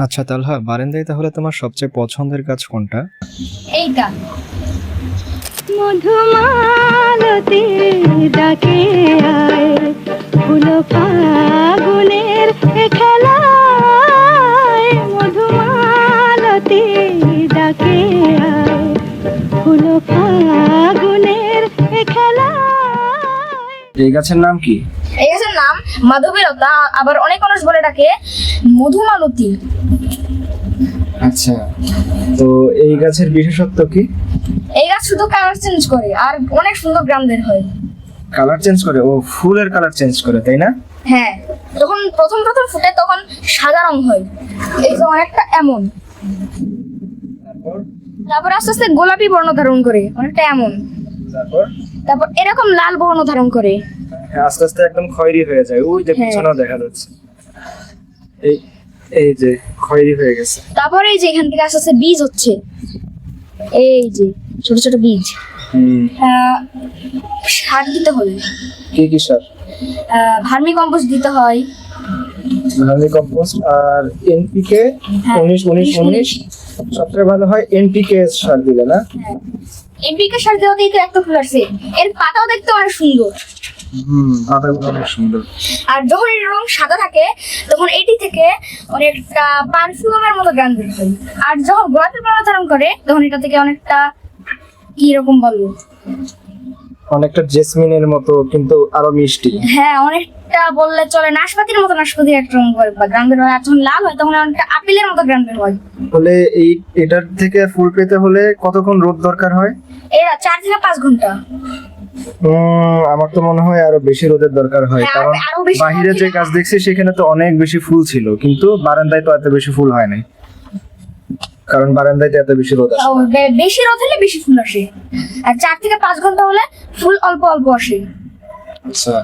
আচ্ছা তালহা, বারান্দায় তাহলে তোমার সবচেয়ে পছন্দের গাছ কোনটা? এইটা। মধুমালতি ডাকে আয়, ফুল ফাগুনের খেলায়। মধুমালতি ডাকে আয়, ফুল ফাগুনের খেলায়। এই গাছের নাম কি? এই গাছের নাম মাধবীলতা, আবার অনেক মানুষ বলে ডাকে মধুমালতী। আচ্ছা, তো এই গাছের বিশেষত্ব কি? এই গাছ শুধু কালার চেঞ্জ করে আর অনেক সুন্দর গ্রাম বের হয়। কালার চেঞ্জ করে? ও, ফুলের কালার চেঞ্জ করে, তাই না? হ্যাঁ, যখন প্রথম প্রথম ফুটে তখন সাদা রং হয়, এই যে অনেকটা এমন। তারপর আস্তে আস্তে গোলাপি বর্ণ ধারণ করে, অনেকটা এমন। তারপর এরকম লাল বর্ণ ধারণ করে, আস্তে আস্তে একদম খয়েরি হয়ে যায়। ওই যে পিছনেও দেখা যাচ্ছে, এই এই যে খয়েরি হয়ে গেছে। তারপরে এই যে এখান থেকে আস্তে আস্তে বীজ হচ্ছে, এই যে ছোট ছোট বীজ। সার দিতে হবে। কি কি সার? ভার্মি কম্পোস্ট দিতে হয়, ভার্মি কম্পোস্ট আর এনপিকে। হ্যাঁ, 19-19 সবচেয়ে ভালো হয় এনপিকে সার দিলে, না? এনপিকে সার দেওয়াতেই তো একটা ফুল আসছে। এর পাতাও দেখতে অনেক সুন্দর। পাতাগুলো অনেক সুন্দর। আর যখন এর রং সাদা থাকে তখন এটি থেকে অনেকটা পারফিউমের মতো গান বের হয়। আর যখন গোলাপি বর্ণ ধারণ করে তখন এটা থেকে অনেকটা কি রকম বলবো, অনেকটা জেসমিনের মতো, কিন্তু আরো মিষ্টি। হ্যাঁ অনেকটা বললে চলে, নাশপাতির মতো নাশপাতি একটা রং করে বা গান বের হয়। আর যখন লাল হয় তখন অনেকটা আপেলের মতো গান বের হয়। বলে এটার থেকে ফুল পেতে হলে কতক্ষণ রোদ দরকার হয়? এরা 4 থেকে 5 ঘন্টা। আমার তো মনে হয় আরো বেশি রোদের দরকার হয়, হ্যাঁ, কারণ আরো বেশি বাহিরে যে গাছ দেখছি সেখানে তো অনেক বেশি ফুল ছিল, কিন্তু বারান্দায় তো এত বেশি ফুল হয় নাই, কারণ বারান্দায় তো এত বেশি রোদ আসে। বেশি রোদ হলে বেশি ফুল আসে, আর 4 থেকে 5 ঘন্টা হলে ফুল অল্প অল্প আসে। আচ্ছা,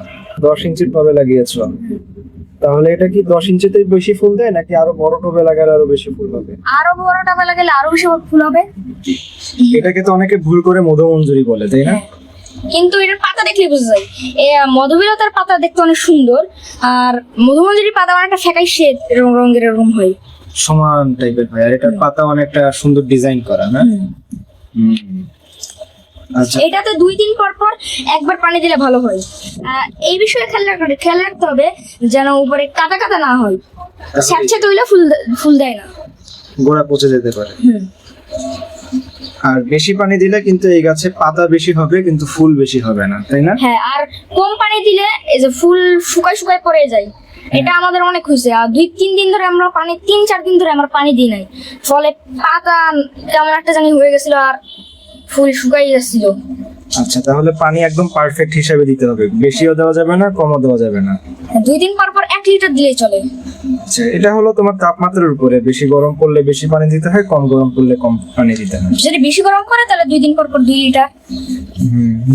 10 ইঞ্চির টবে লাগিয়েছো, তাহলে এটা কি 10 ইঞ্চিতেই বেশি ফুল দেয়, নাকি আরো বড় টবে লাগালে আরো বেশি ফুল হবে? আরো বড় টাবে লাগালে আরো বেশি ফুল হবে। এটাকে তো অনেকে ভুল করে মধুমঞ্জুরি বলে, তাই না? কিন্তু এটার পাতা দেখলে বোঝা যায়। মধুবিলতার পাতা দেখতে অনেক সুন্দর, আর মধুমঞ্জুরির পাতা অনেকটা ফ্যাকাশে রঙের এরকম হয়, সমান টাইপের হয়, আর এটার পাতা অনেকটা সুন্দর ডিজাইন করা, না? আচ্ছা, এটাতে 2 দিন পর পর একবার পানি দিলে ভালো হয়। এই বিষয়ে খেয়াল রাখতে হবে যেন উপরে কাটা কাটা না হয়, স্যাঁতস্যাঁতে হইলে ফুল দেয় না, গোড়া পচে যেতে পারে। আর বেশি পানি দিলে কিন্তু এই গাছে পাতা বেশি হবে কিন্তু ফুল বেশি হবে না, তাই না? হ্যাঁ, আর কম পানি দিলে এই যে ফুল শুকায় শুকায় পড়ে যায়। এটা আমাদের অনেক হয়েছে, আর 2-3 দিন ধরে আমরা 3-4 দিন ধরে আমরা পানি দিই নাই, ফলে পাতা কেমন একটা জানি হয়ে গেছিল আর ফুল শুকাই যাচ্ছিল। আচ্ছা, তাহলে পানি একদম পারফেক্ট হিসাবে দিতে হবে, বেশিও দেওয়া যাবে না, কমও দেওয়া যাবে না। 2 দিন পর পর 1 লিটার দিলেই চলে। আচ্ছা, এটা হলো তোমার তাপমাত্রার উপরে, বেশি গরম পড়লে বেশি পানি দিতে হয়, কম গরম পড়লে কম পানি দিতে হয়। যদি বেশি গরম করে তাহলে 2 দিন পর পর 2 লিটার।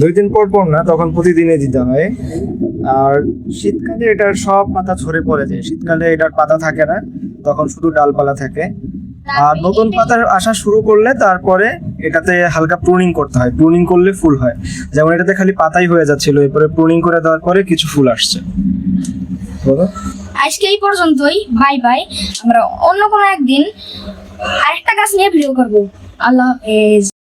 2 দিন পর পর না, তখন প্রতিদিনই দিতে হয়। আর শীতকালে এটার সব পাতা ঝরে পড়ে যায়, শীতকালে এটার পাতা থাকে না, তখন শুধু ডালপালা থাকে। আর নতুন পাতা আসা শুরু করলে তারপরে এটাতে হালকা প্রুনিং করতে হয়, প্রুনিং করলে ফুল হয়। যেমন এটাতে খালি পাতাই হয়ে যাচ্ছিল, এরপরে প্রুনিং করে দেওয়ার পরে কিছু ফুল আসছে। বলো। আজকে এই পর্যন্তই, বাই বাই। আমরা অন্য কোনো একদিন আরেকটা গাছ নিয়ে ভিডিও করব। আল্লাহ হাফেজ।